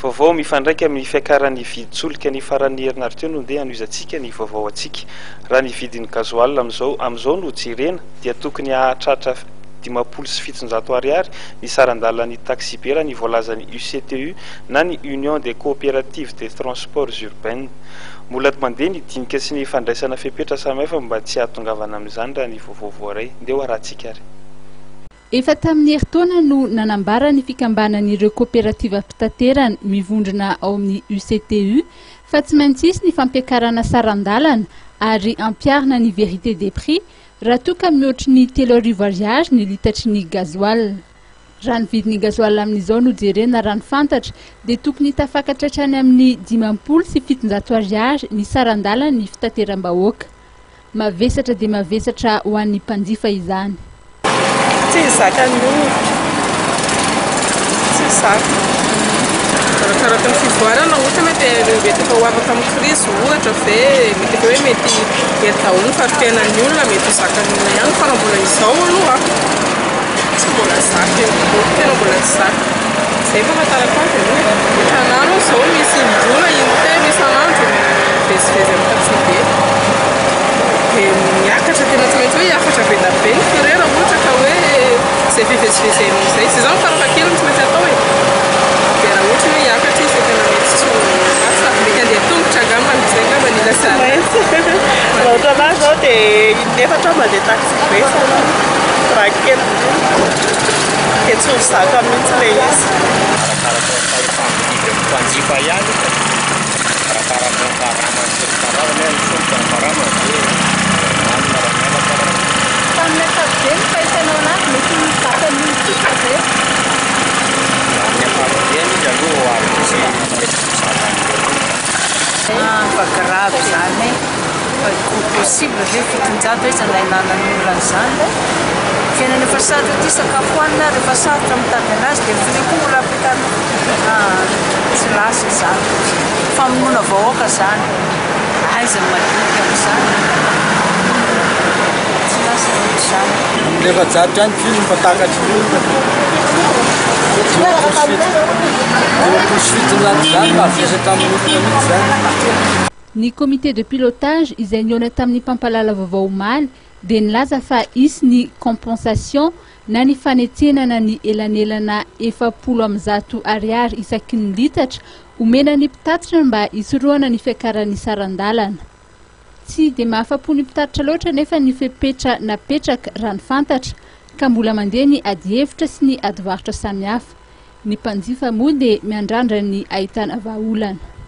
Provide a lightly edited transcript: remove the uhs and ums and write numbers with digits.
Vaovao mifandraika amin'ny fiakaran'ny viditsolika ny faran'ny herinaratra no ndeha hanoizantsika ny vaovao antsika. Raha ny vidin'ny gazoal amizao no jerena dia tokony hahatratra 570 ariary ny sarandalan'ny taxi be raha ny voalazan'ny UCTU na ny Union des coopératives des transports urbains. Mbola mandeha ny dinika sy ny fandraisana fepetra samihafa mba tsy hahatongavana amin'izany raha ny vaovao voaray. Ndeha ho arahantsika ary. Efa tamin'ny herintaona no nanambara ny fikambanan'ireo kooperativa mpitaterana mivondrona ao amin'ny UCTU fa tsy maintsy isy ny fampiakarana sarandalana ary ampiarina ny vérité des prix raha toa ka mihoatra ny 3 ariary ny litatry ny gazoal. Raha ny vidin'ny gazoal amin'izao no jerena raha ny fantatra dia tokony tafakatra hatrany amin'ny 50 sy 700 ariary ny sarandalana ny fitateram-bahoaka. Mavesatra dia mavesatra ho an'ny mpanjifa izany. Tsy zakany tsy zaka karakaraky ny fivoarana ohatra mety efa ho afaka amin'ny crise ohatra ve mety hoe mety daholo faripiainan'ny olona mety zakany olona ihany fa raha mbola izao aloha tsy mbola zaka tena mbola tsy zaka zay fahafantarako azy aloha isan'andro izao misy indrona intelo isan'andro vezivezy amin'ny taxi be dia miakatra tena tsy maintsy hoe hiakatra be da be ny ferera ohatra ka hoe zay fivezivezenao izay zay zany farafahakeliny tsy maintsy atao e dia raha ohatra hoe hiakatra izy tena mety tsy asa mety andeha tongotra angamba izay angamba ny lasana raha ohatra anahy zao dia inefatra mandeha taxi be raha kely dia tsy ho zaka mihitsy ilay izy mpanjifa ihany arakaraka ny karama karazana ny fomba karama Tamin'ny ankapobeny fahitanao anazy mety zaka mintsika zay. Amin'ny ankapobeny izy aloha ary tsy mety fa grave zany possible ve fitonjato hoe zanahinanan'olona izany fiainana efa sarotra ty sakafo hoanina rehefa sarotra mitady anazy dia fri koa mbola ampitana tsy lasa izany famonoana vahoaka zany aizany madinika amin'izany tsy lasa izany rehefa jadro ihany film fatakatra Ny comité de pilotage izay niona tamin'ny mpampalala vaovao omaly dia nilaza fa isy ny compensation na ny fanetsenana ny elanelana 400 ariary isaky ny litatra omena ny mpitatitra mba hisorohana ny fiakaran'ny sarandalana. Tsy dia mahafapo ny mpitatitra loatra nefa ny fepetra napetraka raha ny fantatra ka mbola mandeha ny ady hevitra sy ny ady varotra samihafa. Ny mpanjifa moa dia miandrandra ny ahitana vahaolana.